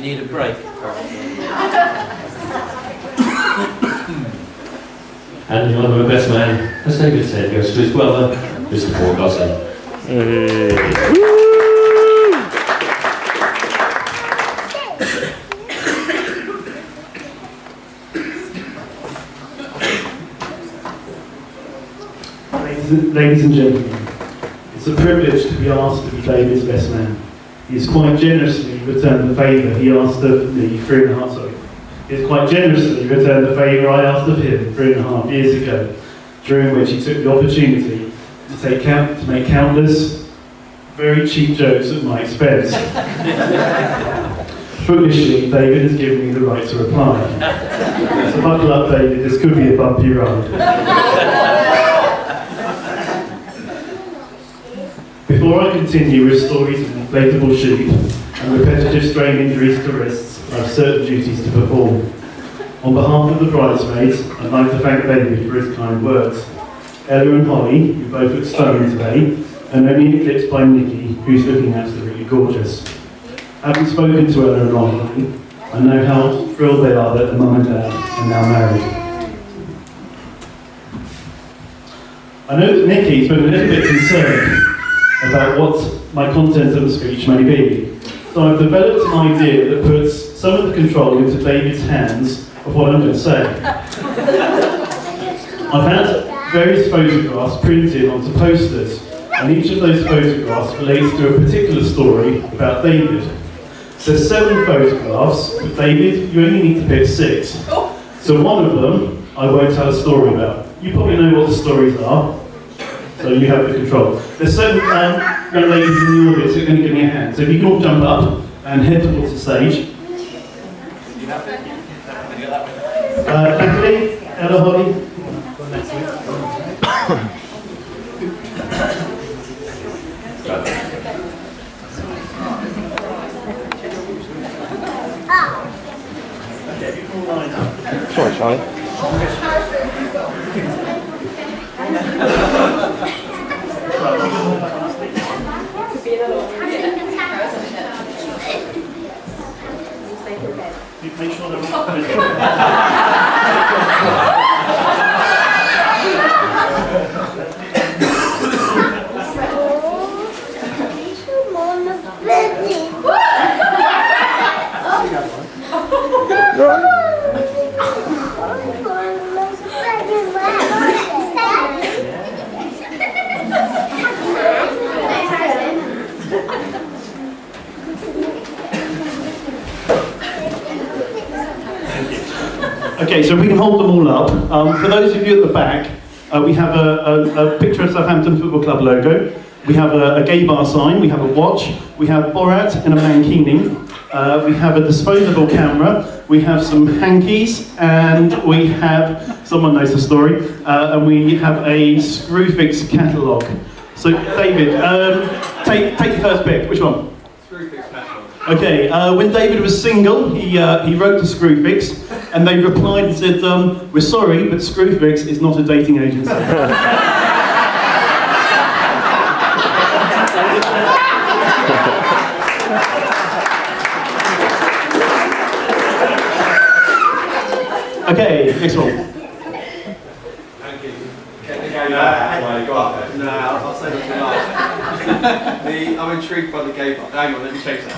you need a break? And the honour of best man, as David said, goes to his brother, Mr. Paul Gosling. Ladies and gentlemen, it's a privilege to be asked to be David's best man. He has quite generously returned the favour he asked of me 3.5 sorry. He has quite generously returned the favour I asked of him 3.5 years ago, during which he took the opportunity to make countless very cheap jokes at my expense. Foolishly, David has given me the right to reply. So buckle up, David, this could be a bumpy ride. Before I continue with stories of inflatable sheep and repetitive strain injuries to wrists, I have certain duties to perform. On behalf of the bridesmaids, I'd like to thank David for his kind words. Ella and Holly, who both look stunning today, and only eclipsed by Nikki, who's looking absolutely gorgeous. Having spoken to Ella and Holly, I know how thrilled they are that their mum and dad are now married. I know that Nikki's been a little bit concerned about what my content of the speech may be. So I've developed an idea that puts some of the control into David's hands of what I'm going to say. I've had various photographs printed onto posters, and each of those photographs relates to a particular story about David. There's 7 photographs, but David, you only need to pick 6. So one of them I won't tell a story about. You probably know what the stories are, so you have the control. There's certain young ladies in the audience who are going to give me a hand. So if you can all jump up and head towards the stage. Natalie, Ella, Holly. Sorry, Charlie. Make sure they're all Okay, so we can hold them all up. For those of you at the back, we have a picture of Southampton Football Club logo. We have a gay bar sign, we have a watch, we have Borat in a mankini, we have a disposable camera, we have some hankies, and we have, someone knows the story, and we have a Screwfix catalogue. So David, take the first pick, which one? Screwfix catalogue. Okay, when David was single, he wrote to Screwfix, and they replied and said, we're sorry, but Screwfix is not a dating agency. Okay, next one. Thank you. No, I'll say that to last. I'm intrigued by the gay bar. Hang on, let me change that.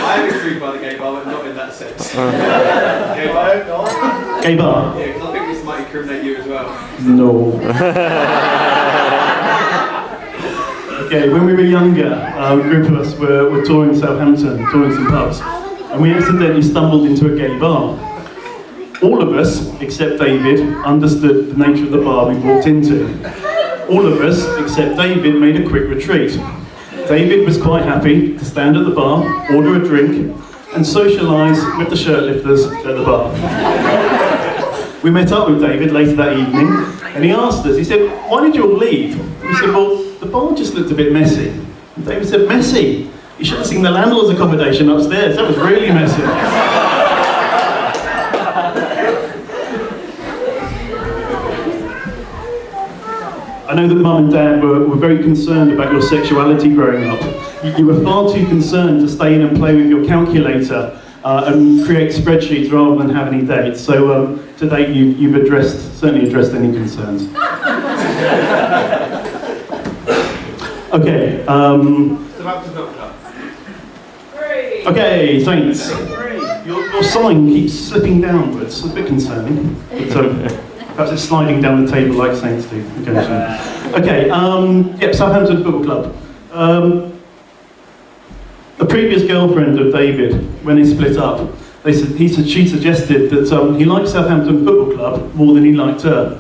I'm intrigued by the gay bar, but not in that sense. Gay bar? Gay bar? Yeah, because I think this might incriminate you as well. No. Okay, when we were younger, a group of us were touring Southampton, touring some pubs, and we accidentally stumbled into a gay bar. All of us, except David, understood the nature of the bar we walked into. All of us, except David, made a quick retreat. David was quite happy to stand at the bar, order a drink, and socialise with the shirtlifters at the bar. We met up with David later that evening, and he asked us, he said, why did you all leave? We said, well, the bar just looked a bit messy. And David said, messy? You should have seen the landlord's accommodation upstairs, that was really messy. I know that Mum and Dad were very concerned about your sexuality growing up, You were far too concerned to stay in and play with your calculator and create spreadsheets rather than have any dates. So to date, you've certainly addressed any concerns. Okay. Southampton Football Club. Okay, Saints. Your sign keeps slipping downwards. It's a bit concerning. But, perhaps it's sliding down the table like Saints do occasionally. Okay, yep, Southampton Football Club. A previous girlfriend of David, when they split up, she suggested that he liked Southampton Football Club more than he liked her.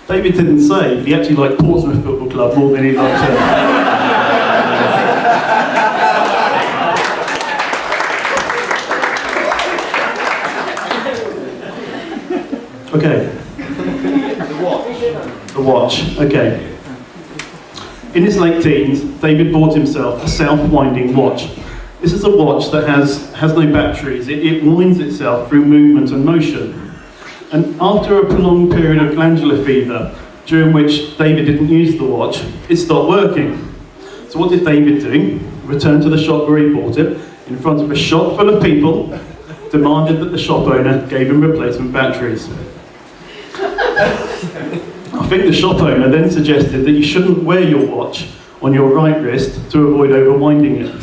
David didn't say, but he actually liked Portsmouth Football Club more than he liked her. Okay. The watch. Okay. In his late teens, David bought himself a self-winding watch. This is a watch that has no batteries. It winds itself through movement and motion. And after a prolonged period of glandular fever, during which David didn't use the watch, it stopped working. So what did David do? Returned to the shop where he bought it, in front of a shop full of people, demanded that the shop owner gave him replacement batteries. I think the shop owner then suggested that you shouldn't wear your watch on your right wrist to avoid overwinding it.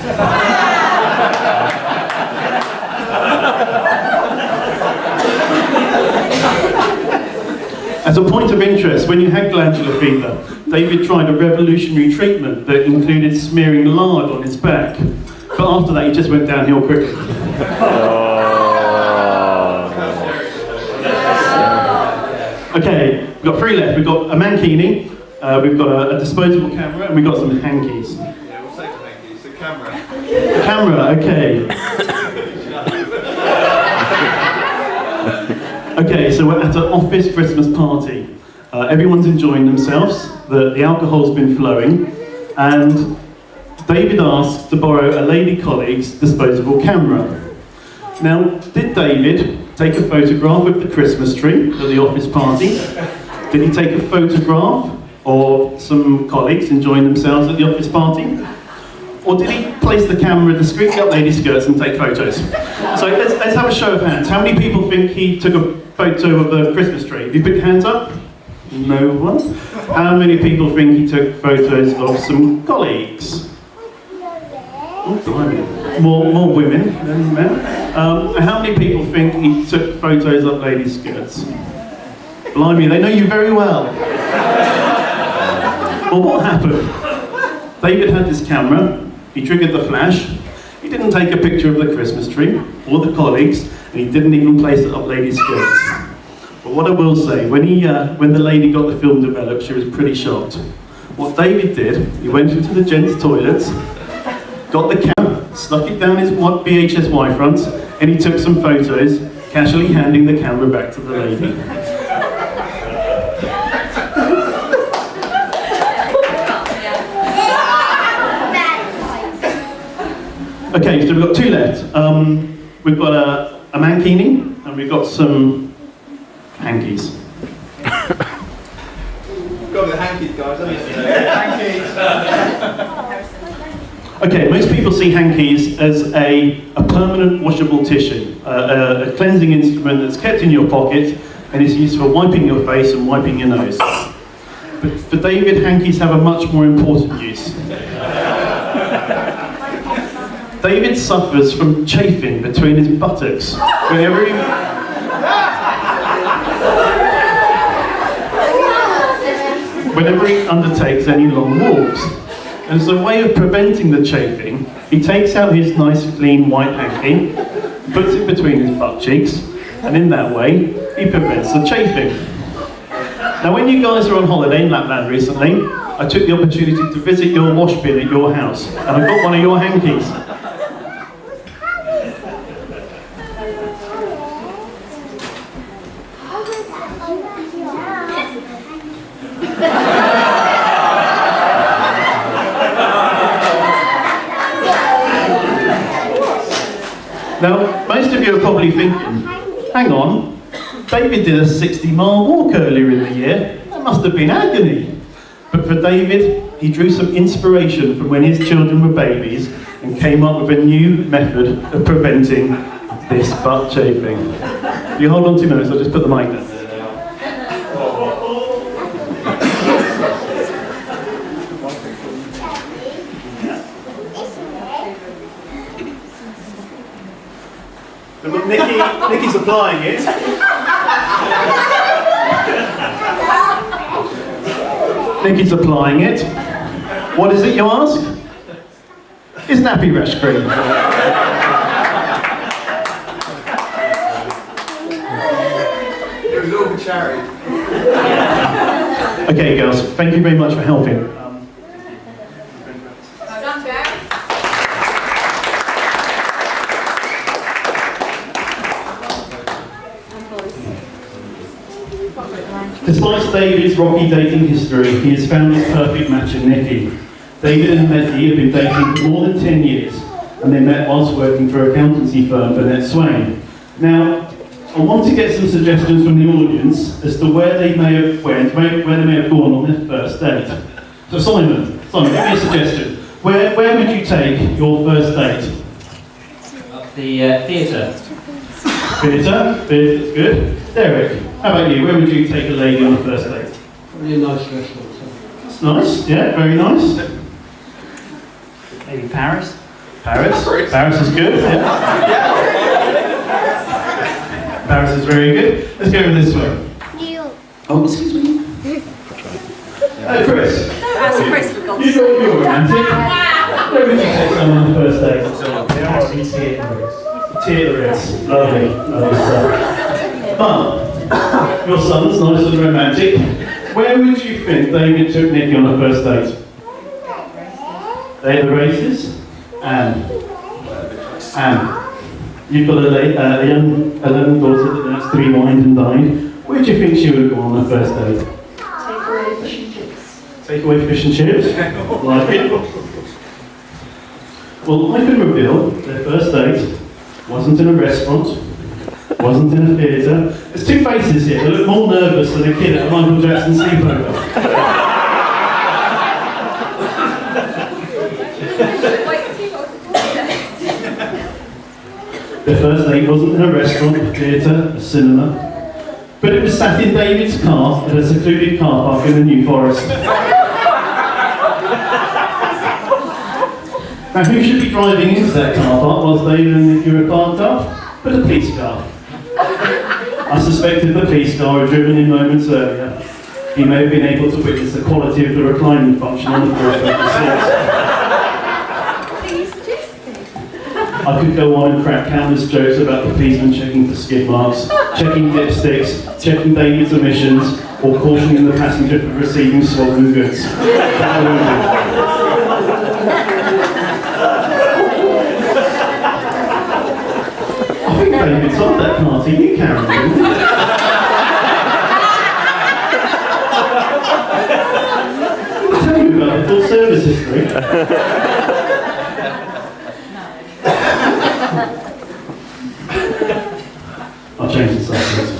As a point of interest, when you had glandular fever, David tried a revolutionary treatment that included smearing lard on his back. But after that, he just went downhill quickly. Okay, we've got three left. We've got a mankini, we've got a disposable camera, and we've got some hankies. Yeah, we'll say the hankies. The camera. The camera, okay. Okay, so we're at an office Christmas party. Everyone's enjoying themselves, the alcohol's been flowing, and David asked to borrow a lady colleague's disposable camera. Now, did David take a photograph of the Christmas tree at the office party? Did he take a photograph of some colleagues enjoying themselves at the office party? Or did he place the camera discreetly up ladies' skirts and take photos? So let's have a show of hands. How many people think he took a photo of the Christmas tree? Have you put your hands up? No one. How many people think he took photos of some colleagues? Oh, blimey. More women than men. How many people think he took photos of ladies' skirts? Blimey, they know you very well. Well, what happened? David had this camera, he triggered the flash, he didn't take a picture of the Christmas tree or the colleagues, and he didn't even place it up ladies' skirts. But what I will say, when the lady got the film developed, she was pretty shocked. What David did, he went into the gents' toilets, got the camera, stuck it down his VHS Y-front, and he took some photos, casually handing the camera back to the lady. Okay, so we've got two left. We've got a mankini, and we've got some hankies. Got the hankies, guys, haven't you? Hankies! Okay, most people see hankies as a permanent washable tissue, a cleansing instrument that's kept in your pocket and is used for wiping your face and wiping your nose. But for David, hankies have a much more important use. David suffers from chafing between his buttocks whenever he undertakes any long walks. And as a way of preventing the chafing, he takes out his nice clean white hanky, puts it between his butt cheeks, and in that way, he prevents the chafing. Now, when you guys were on holiday in Lapland recently, I took the opportunity to visit your wash bin at your house, and I got one of your hankies. Now, most of you are probably thinking, hang on, David did a 60-mile walk earlier in the year. That must have been agony. But for David, he drew some inspiration from when his children were babies and came up with a new method of preventing this butt chafing. If you hold on 2 minutes, I'll just put the mic down. But Nikki's applying it. Nikki's applying it. What is it, you ask? It's nappy rash cream. It was all for charity. Okay, girls, thank you very much for helping. Well done, Jack. Despite David's rocky dating history, he has found his perfect match in Nikki. David and Nikki have been dating for more than 10 years, and they met whilst working for accountancy firm Burnett Swain. Now, I want to get some suggestions from the audience as to where they may have went, where they may have gone on their first date. So Simon, give me a suggestion. Where would you take your first date? The theatre. Theatre's good. Derek, how about you? Where would you take a lady on a first date? Probably a nice restaurant. That's nice, yeah, very nice. Maybe Paris. Paris is good, yeah. Paris is very good. Let's go this way. Oh, excuse me. Chris. That's Chris for God's sake. You're romantic. Where would you take someone on the first date? Theatre. Lovely stuff. Mum, your son's nice and romantic. Where would you think David took Nikki on a first date? They had the races? Anne, you've got a young 11 daughter that has 3 wined and dined. Where do you think she would go on her first date? Take away fish and chips? Like it? Well, I can reveal their first date wasn't in a restaurant, wasn't in a theatre. There's 2 faces here. They look more nervous than a kid at a Michael Jackson sleepover. Their first date wasn't in a restaurant, a theatre, a cinema, but it was sat in David's car at a secluded car park in the New Forest. Now, who should be driving into that car park whilst David and Nikki were parked up? But a police car. I suspected the police car had driven in moments earlier. He may have been able to witness the quality of the reclining function on the front of the seats. I could go on and crack countless jokes about the policeman checking for skid marks, checking dipsticks, checking David's emissions, or cautioning the passenger for receiving swollen goods. I think David's on that party, you carry on. I'll tell you about the full service history. I'll change the subject.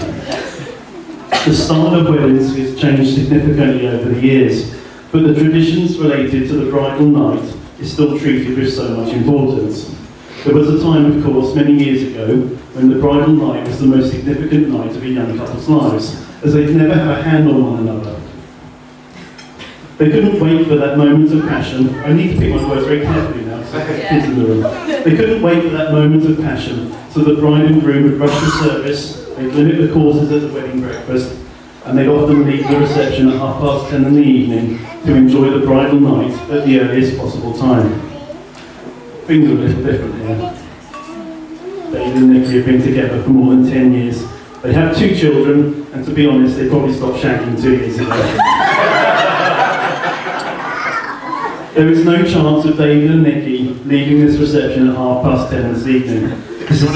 The style of weddings has changed significantly over the years, but the traditions related to the bridal night is still treated with so much importance. There was a time, of course, many years ago, when the bridal night was the most significant night of a young couple's lives, as they'd never have a hand on one another. They couldn't wait for that moment of passion. I need to pick my words very carefully now, because I've got kids in the room. They couldn't wait for that moment of passion, so the bride and groom would rush the service, they'd limit the courses at the wedding breakfast, and they'd often leave the reception at 10:30 in the evening to enjoy the bridal night at the earliest possible time. Things are a little different here. David and Nikki have been together for more than 10 years. They have 2 children, and to be honest, they probably stopped shagging 2 years ago. There is no chance of David and Nikki leaving this reception at 10:30 this evening. This is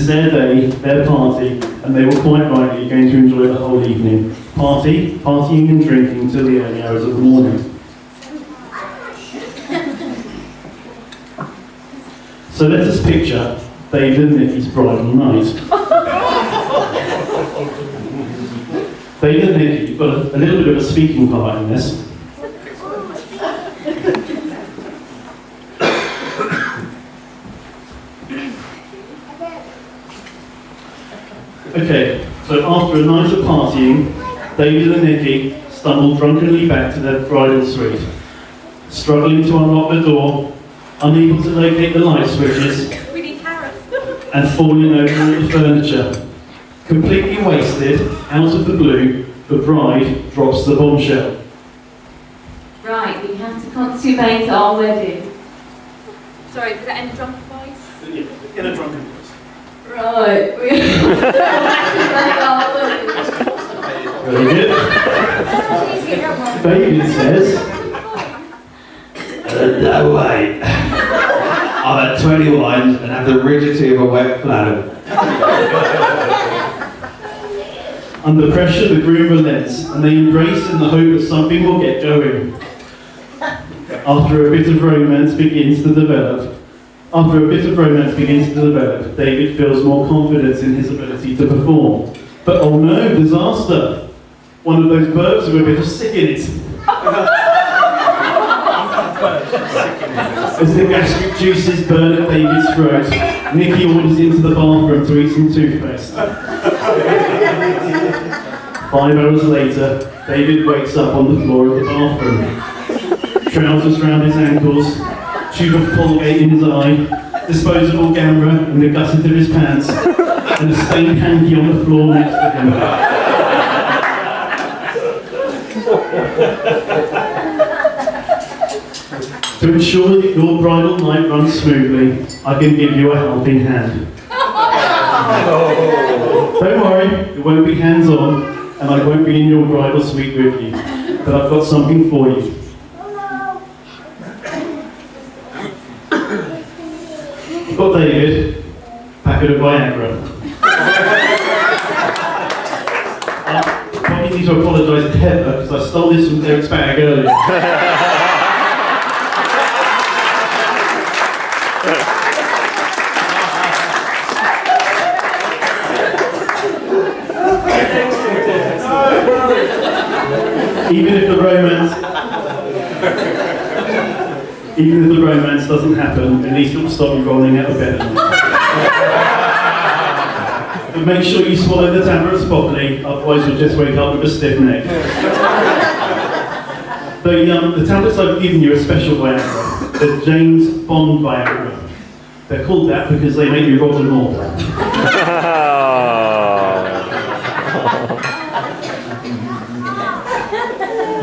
their day, their party, and they were quite rightly going to enjoy the whole evening. Partying and drinking till the early hours of the morning. So let us picture David and Nikki's bridal night. David and Nikki, you've got a little bit of a speaking part in this. Okay, so after a night of partying, David and Nikki stumbled drunkenly back to their bridal suite, struggling to unlock the door, unable to locate the light switches, We need carrots. and falling over all the furniture. Completely wasted, out of the blue, the bride drops the bombshell. Right, we have to consummate our wedding. Sorry, did that end drunk voice? In a drunken voice. Right, we Very good. David says, No way. I've had 20 wines and have the rigidity of a wet flannel. under pressure the groom relents, and they embrace in the hope that something will get going. After a bit of romance begins to develop, David feels more confidence in his ability to perform. But oh no, disaster! One of those birds with a bit of sick in it. As the gastric juices burn at David's throat, Nikki wanders into the bathroom to eat some toothpaste. 5 hours later, David wakes up on the floor of the bathroom. Trousers round his ankles, tube of Colgate in his eye, disposable camera in the gusset of his pants, and a stained hanky on the floor next to him. To ensure that your bridal night runs smoothly, I can give you a helping hand. Don't worry, it won't be hands-on, and I won't be in your bridal suite with you, but I've got something for you. I've got David, packet of Viagra. I probably need to apologise to Heather, because I stole this from Derek's bag earlier. Even if the romance doesn't happen, at least it'll stop you rolling out of bed at night. But make sure you swallow the tablets properly, otherwise you'll just wake up with a stiff neck. The tablets I've given you are special Viagra. They're James Bond Viagra. They're called that because they make you Roger Moore.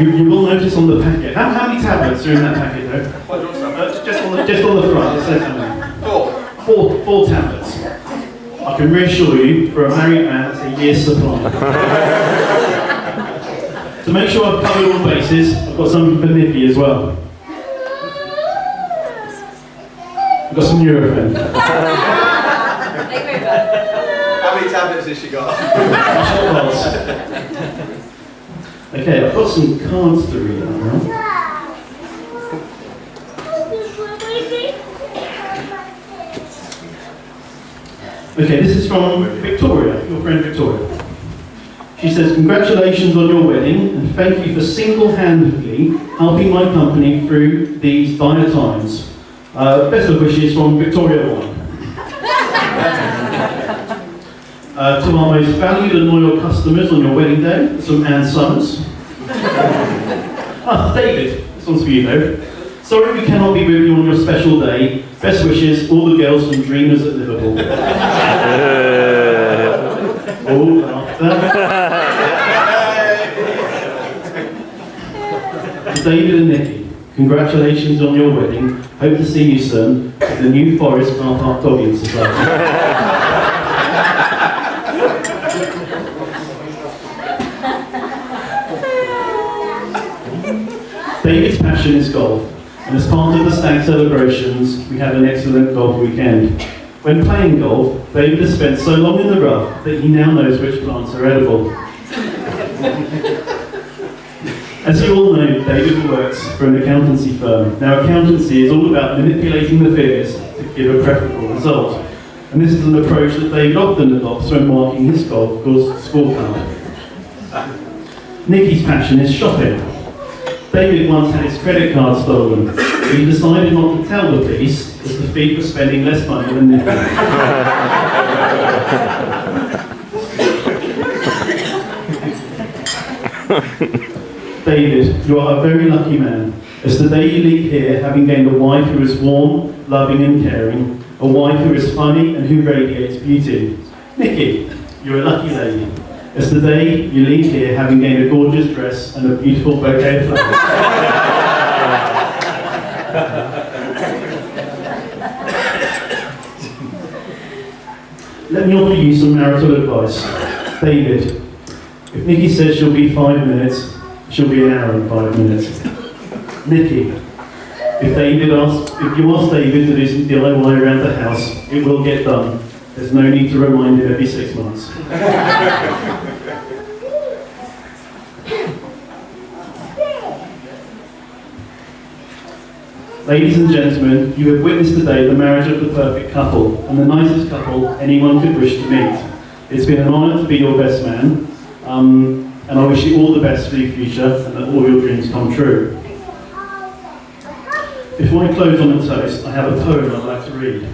You will notice on the packet. How many tablets are in that packet, though? Just on the front. It says how many? Four tablets. I can reassure you, for a married man, that's a year's supply. To make sure I've covered all bases, I've got something for Nikki as well. I've got some Nurofen. How many tablets has she got? Okay, I've got some cards to read out now. Okay, this is from Victoria, your friend Victoria. She says, congratulations on your wedding and thank you for single-handedly helping my company through these dire times. Best of wishes from Victoria 1. To our most valued and loyal customers on your wedding day, some Ann Summers. David, this one's for you though. Sorry we cannot be with you on your special day. Best wishes, all the girls from Dreamers at Liverpool. All after. To David and Nikki, congratulations on your wedding. Hope to see you soon at the New Forest Car Park Dogging Society. David's passion is golf, and as part of the stag celebrations, we had an excellent golf weekend. When playing golf, David has spent so long in the rough that he now knows which plants are edible. As you all know, David works for an accountancy firm. Now, accountancy is all about manipulating the figures to give a preferable result. And this is an approach that David often adopts when marking his golf course scorecard. Nikki's passion is shopping. David once had his credit card stolen, but he decided not to tell the police as the thief was spending less money than Nikki. David, you are a very lucky man, as today you leave here having gained a wife who is warm, loving and caring, a wife who is funny and who radiates beauty. Nikki, you're a lucky lady, as today you leave here having gained a gorgeous dress and a beautiful bouquet of flowers. Let me offer you some marital advice. David, if Nikki says she'll be 5 minutes, she'll be an hour and 5 minutes. Nikki, if you ask David to do some DIY around the house, it will get done. There's no need to remind him every 6 months. Ladies and gentlemen, you have witnessed today the marriage of the perfect couple, and the nicest couple anyone could wish to meet. It's been an honour to be your best man, and I wish you all the best for your future, and that all your dreams come true. Before I close on a toast, I have a poem I'd like to read.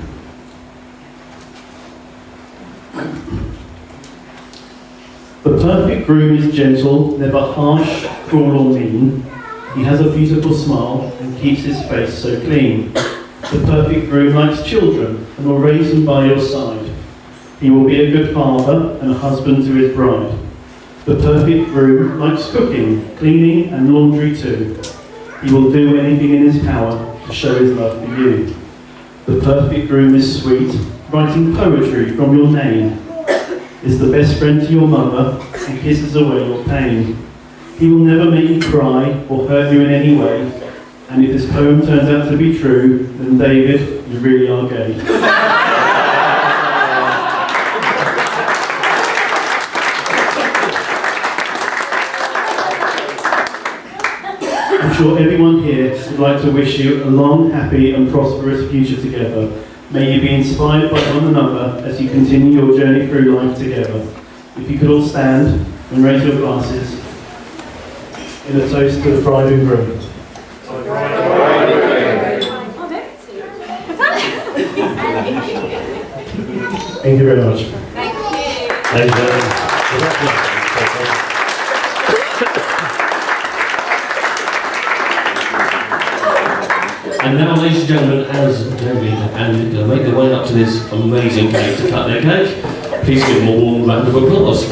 The perfect groom is gentle, never harsh, cruel or mean. He has a beautiful smile and keeps his face so clean. The perfect groom likes children and will raise them by your side. He will be a good father and a husband to his bride. The perfect groom likes cooking, cleaning and laundry too. He will do anything in his power to show his love for you. The perfect groom is sweet, writing poetry from your name. Is the best friend to your mother and kisses away your pain. He will never make you cry or hurt you in any way. And if this poem turns out to be true, then David, you really are gay. I'm sure everyone here would like to wish you a long, happy and prosperous future together. May you be inspired by one another as you continue your journey through life together. If you could all stand and raise your glasses in a toast to the bride and groom. Thank you very much. Thank you. Thank you. And now, ladies and gentlemen, as David and Nicola make their way up to this amazing cake to cut their cake, please give them a warm round of applause.